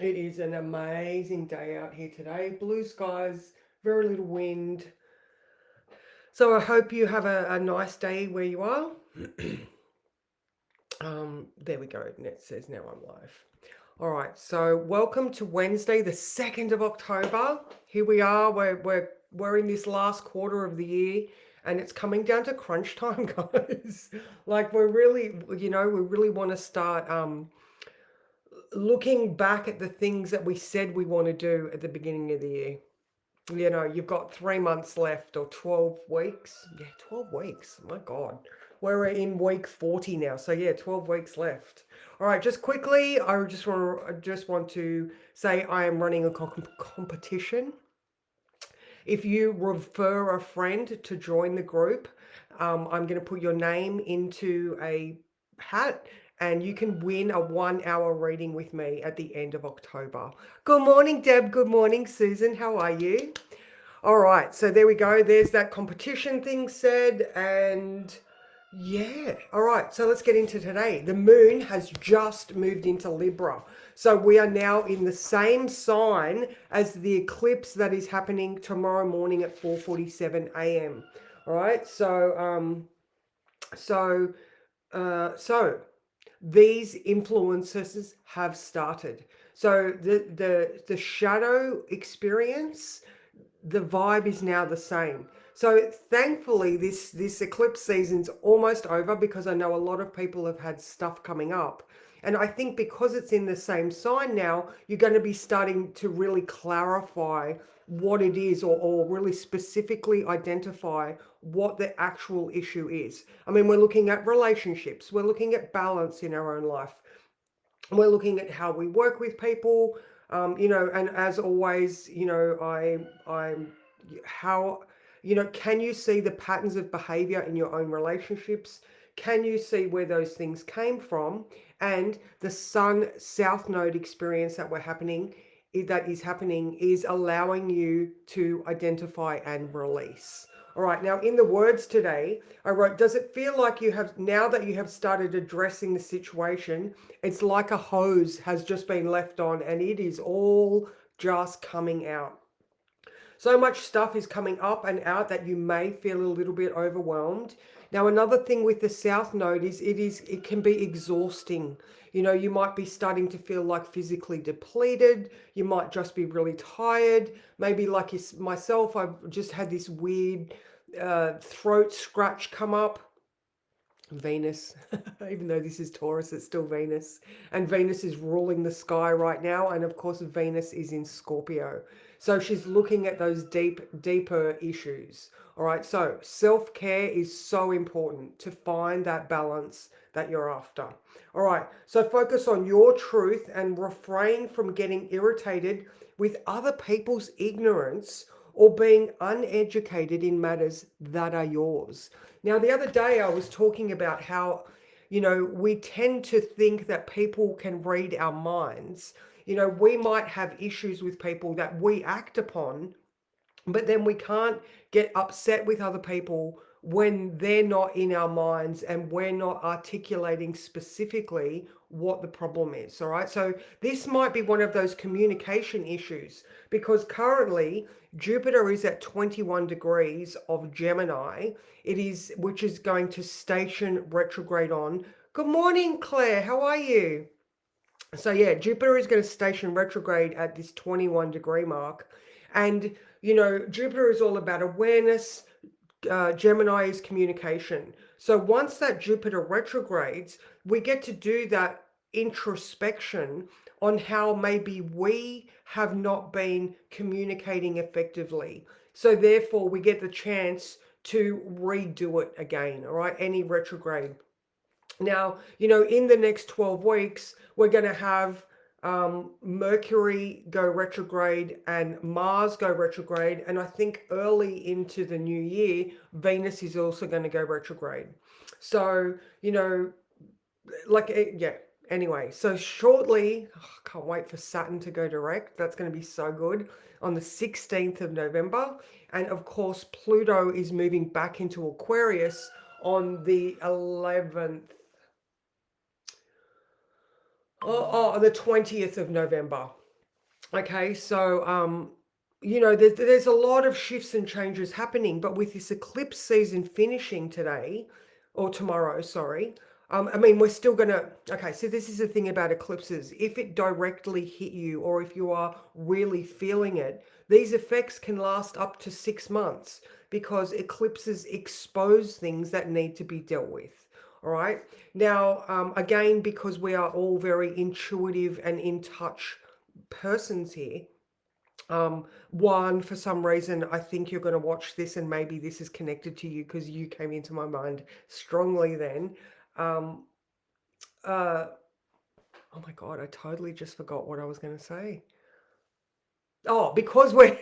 It is an amazing day out here today. Blue skies, very little wind. So I hope you have a nice day where you are. There we go. And it says now I'm live. All right. So welcome to Wednesday, the 2nd of October. Here we are. We're in this last quarter of the year, and it's coming down to crunch time, guys. Like we're really, we really want to start looking back at the things that we said we want to do at the beginning of the year. You've got 3 months left or 12 weeks. Yeah, 12 weeks. My God. We're in week 40 now. So yeah, 12 weeks left. All right, just quickly, I just want to say I am running a competition. If you refer a friend to join the group, I'm going to put your name into a hat and you can win a 1 hour reading with me at the end of October. Good morning, Deb. Good morning, Susan. How are you? All right, so there we go. There's that competition thing said. And yeah, all right, so let's get into today. The moon has just moved into Libra. So we are now in the same sign as the eclipse that is happening tomorrow morning at 4:47 a.m. All right, so so these influences have started. So the shadow experience, the vibe is now the same. So thankfully this eclipse season's almost over because I know a lot of people have had stuff coming up. And I think because it's in the same sign now, you're going to be starting to really clarify what it is, or really specifically identify what the actual issue is. I mean, we're looking at relationships, we're looking at balance in our own life, we're looking at how we work with people, and as always, I'm how, can you see the patterns of behavior in your own relationships? Can you see where those things came from? And the sun south node experience that is happening is allowing you to identify and release. All right, now in the words today, I wrote, does it feel like you have, now that you have started addressing the situation, it's like a hose has just been left on and it is all just coming out. So much stuff is coming up and out that you may feel a little bit overwhelmed. Now, another thing with the South Node is it can be exhausting. You might be starting to feel like physically depleted. You might just be really tired. Maybe like myself, I've just had this weird throat scratch come up. Venus, even though this is Taurus, it's still Venus. And Venus is ruling the sky right now. And of course, Venus is in Scorpio. So she's looking at those deeper issues. All right. So self-care is so important to find that balance that you're after. All right. So focus on your truth and refrain from getting irritated with other people's ignorance or being uneducated in matters that are yours. Now, the other day I was talking about how, we tend to think that people can read our minds. We might have issues with people that we act upon, but then we can't get upset with other people when they're not in our minds and we're not articulating specifically what the problem is. All right. So this might be one of those communication issues because currently Jupiter is at 21 degrees of Gemini. Which is going to station retrograde on. Good morning, Claire. How are you? So yeah, Jupiter is going to station retrograde at this 21-degree mark. And, Jupiter is all about awareness. Gemini is communication. So once that Jupiter retrogrades, we get to do that introspection on how maybe we have not been communicating effectively. So therefore, we get the chance to redo it again, all right? Any retrograde. Now, in the next 12 weeks, we're going to have Mercury go retrograde and Mars go retrograde. And I think early into the new year, Venus is also going to go retrograde. So, yeah. Anyway, so shortly, can't wait for Saturn to go direct. That's going to be so good on the 16th of November. And of course, Pluto is moving back into Aquarius on the 11th. On the 20th of November. Okay, so there's a lot of shifts and changes happening, but with this eclipse season finishing today or tomorrow, sorry. I mean, we're still gonna. Okay, so this is the thing about eclipses. If it directly hit you, or if you are really feeling it, these effects can last up to 6 months because eclipses expose things that need to be dealt with. All right. Now, again, because we are all very intuitive and in touch persons here. One, for some reason, I think you're going to watch this and maybe this is connected to you because you came into my mind strongly then. Um, uh, oh my God, I totally just forgot what I was going to say. Oh, because we're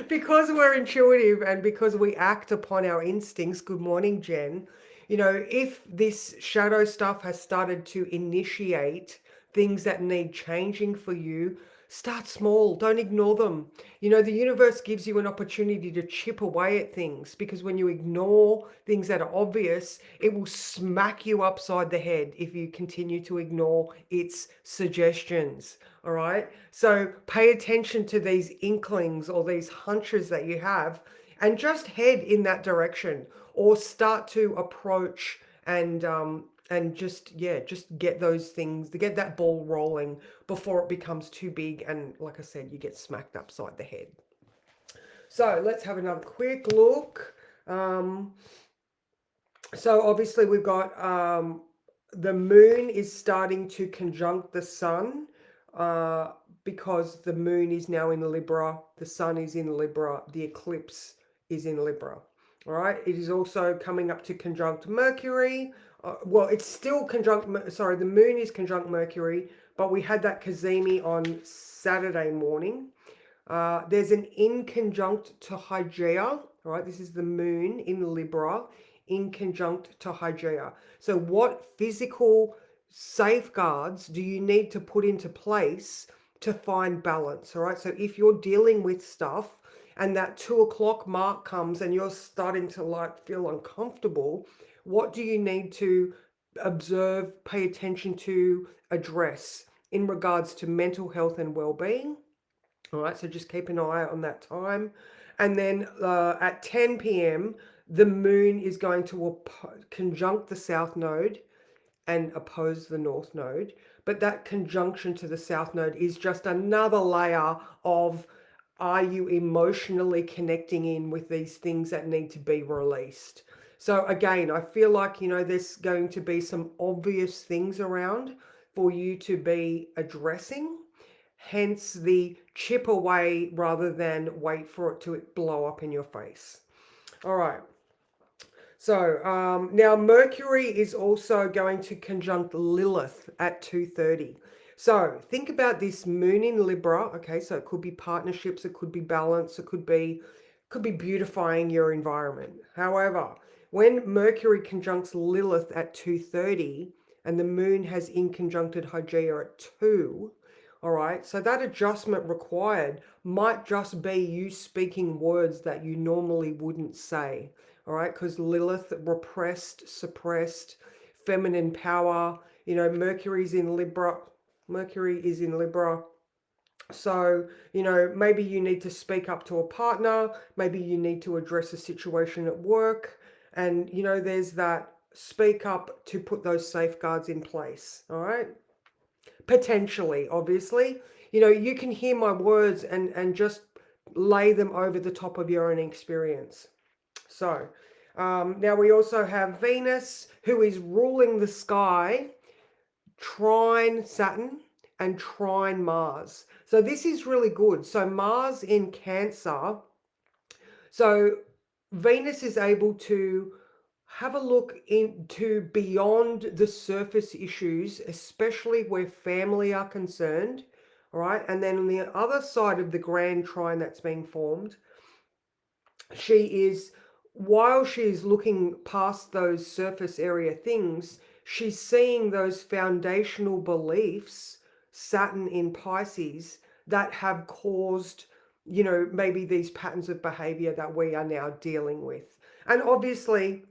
because we're intuitive and because we act upon our instincts. Good morning, Jen. If this shadow stuff has started to initiate things that need changing for you, start small. Don't ignore them. The universe gives you an opportunity to chip away at things because when you ignore things that are obvious, it will smack you upside the head if you continue to ignore its suggestions. All right. So pay attention to these inklings or these hunches that you have and just head in that direction or start to approach and just yeah, just get those things to get that ball rolling before it becomes too big and like I said, you get smacked upside the head. So let's have another quick look. Um, so obviously we've got the moon is starting to conjunct the sun uh, because the moon is now in Libra, the sun is in Libra, the eclipse is in Libra. All right, it is also coming up to conjunct Mercury. Well, it's still conjunct, sorry, the moon is conjunct Mercury, but we had that Kazemi on Saturday morning. There's an inconjunct to Hygeia, right? This is the moon in Libra, inconjunct to Hygeia. So what physical safeguards do you need to put into place to find balance, all right? So if you're dealing with stuff and that 2 o'clock mark comes and you're starting to like feel uncomfortable, what do you need to observe, pay attention to, address in regards to mental health and well-being? All right, so just keep an eye on that time. And then at 10 p.m., the moon is going to conjunct the south node and oppose the north node. But that conjunction to the south node is just another layer of, are you emotionally connecting in with these things that need to be released? So again, I feel like, there's going to be some obvious things around for you to be addressing, hence the chip away rather than wait for it to blow up in your face. All right. So now Mercury is also going to conjunct Lilith at 2:30. So think about this moon in Libra. Okay, so it could be partnerships, it could be balance, it could be beautifying your environment. However, when Mercury conjuncts Lilith at 2:30 and the moon has inconjuncted Hygeia at 2, all right, so that adjustment required might just be you speaking words that you normally wouldn't say. All right, because Lilith, repressed, suppressed, feminine power. Mercury's in Libra. Mercury is in Libra. So, maybe you need to speak up to a partner. Maybe you need to address a situation at work. And, there's that speak up to put those safeguards in place. All right. Potentially, obviously. You can hear my words and just lay them over the top of your own experience. So now we also have Venus, who is ruling the sky, trine Saturn and trine Mars. So this is really good. So Mars in Cancer. So Venus is able to have a look into beyond the surface issues, especially where family are concerned. All right. And then on the other side of the grand trine that's being formed, while she's looking past those surface area things, she's seeing those foundational beliefs, Saturn in Pisces, that have caused, maybe these patterns of behavior that we are now dealing with. And obviously,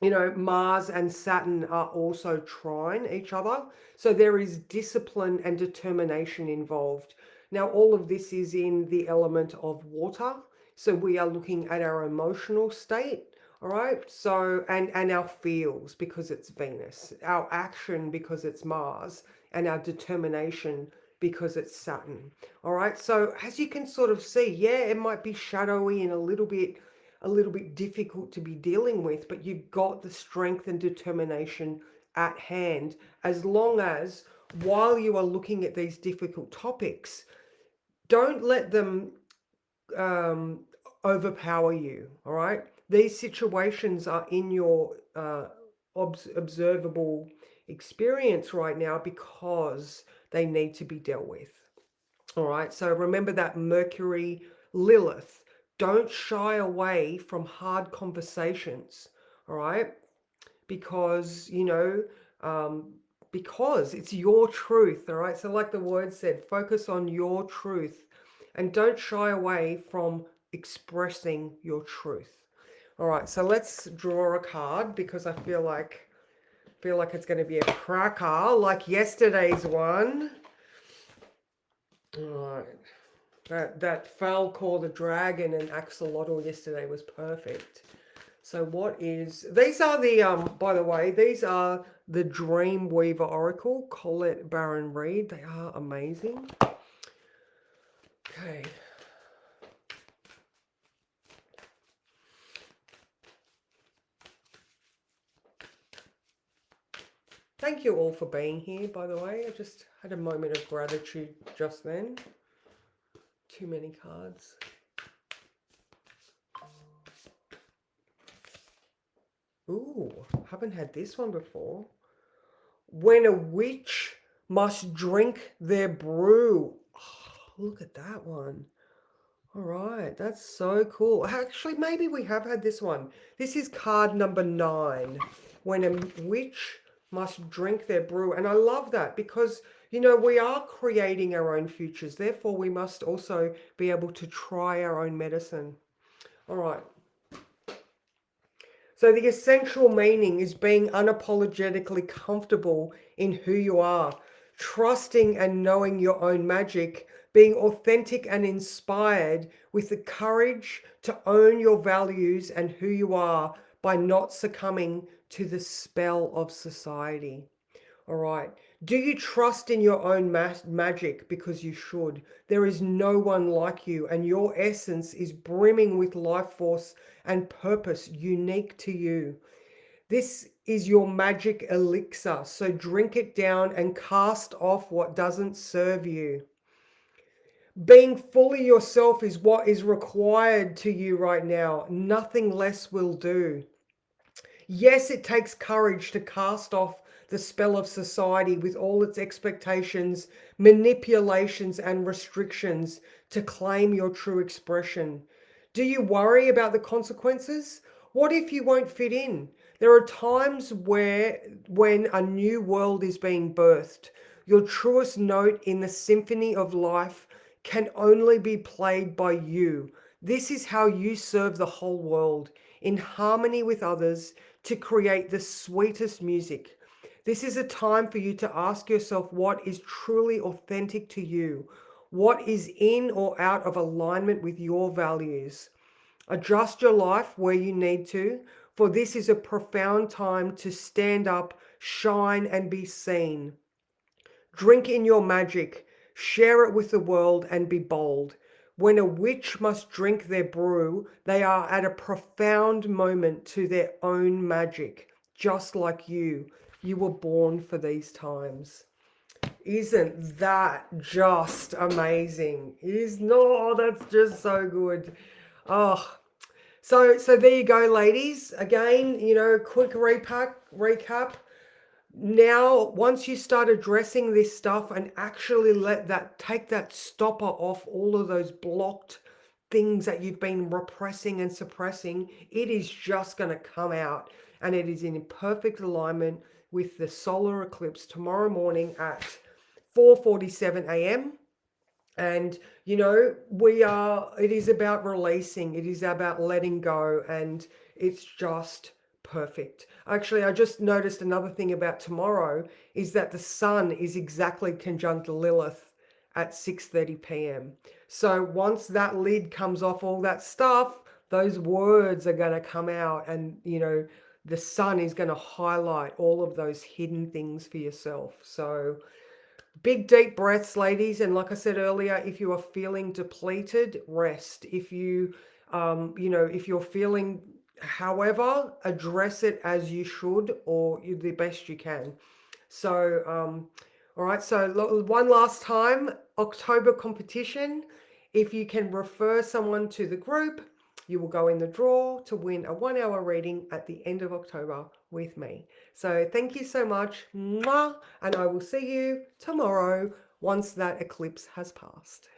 Mars and Saturn are also trine each other. So there is discipline and determination involved. Now, all of this is in the element of water. So we are looking at our emotional state, all right? So, and our feels because it's Venus, our action because it's Mars, and our determination because it's Saturn. All right. So as you can sort of see, yeah, it might be shadowy and a little bit difficult to be dealing with, but you've got the strength and determination at hand, as long as while you are looking at these difficult topics, don't let them um, overpower you. All right. These situations are in your observable experience right now because they need to be dealt with. All right. So remember that Mercury Lilith. Don't shy away from hard conversations. All right. Because, um, because it's your truth. All right. So, like the word said, focus on your truth and don't shy away from expressing your truth. All right. So let's draw a card because I feel like it's going to be a cracker like yesterday's one. All right. That Falcor the Dragon and Axolotl yesterday was perfect. So these are by the way, these are the Dreamweaver Oracle, Colette Baron Reed. They are amazing. Okay. Thank you all for being here, by the way. I just had a moment of gratitude just then. Too many cards. Ooh, haven't had this one before. When a witch must drink their brew. Oh, look at that one. All right, that's so cool. Actually, maybe we have had this one. This is card number 9. When a witch must drink their brew. And I love that because, we are creating our own futures. Therefore, we must also be able to try our own medicine. All right. So the essential meaning is being unapologetically comfortable in who you are, trusting and knowing your own magic, being authentic and inspired with the courage to own your values and who you are by not succumbing to the spell of society. All right. Do you trust in your own magic? Because you should. There is no one like you, and your essence is brimming with life force and purpose unique to you. This is your magic elixir, so drink it down and cast off what doesn't serve you. Being fully yourself is what is required to you right now. Nothing less will do. Yes, it takes courage to cast off the spell of society with all its expectations, manipulations, and restrictions to claim your true expression. Do you worry about the consequences? What if you won't fit in? There are times when a new world is being birthed, your truest note in the symphony of life can only be played by you. This is how you serve the whole world, in harmony with others, to create the sweetest music. This is a time for you to ask yourself what is truly authentic to you, what is in or out of alignment with your values. Adjust your life where you need to, for this is a profound time to stand up, shine, and be seen. Drink in your magic, share it with the world, and be bold. When a witch must drink their brew, they are at a profound moment to their own magic, just like you. You were born for these times. Isn't that just amazing? Is not, oh, that's just so good. Oh, so there you go, ladies. Again, quick recap. Now, once you start addressing this stuff and actually take that stopper off all of those blocked things that you've been repressing and suppressing, it is just going to come out, and it is in perfect alignment with the solar eclipse tomorrow morning at 4:47 a.m. And it is about releasing, it is about letting go, and it's just perfect. Actually, I just noticed another thing about tomorrow is that the sun is exactly conjunct Lilith at 6:30 p.m. So once that lid comes off all that stuff, those words are going to come out, and the sun is going to highlight all of those hidden things for yourself. So big deep breaths, ladies, and like I said earlier, if you are feeling depleted, rest. If if you're feeling, however, address it as you should, or the best you can. So all right, so one last time, October competition. If you can refer someone to the group, you will go in the draw to win a 1 hour reading at the end of October with me. So thank you so much. Mwah, and I will see you tomorrow once that eclipse has passed.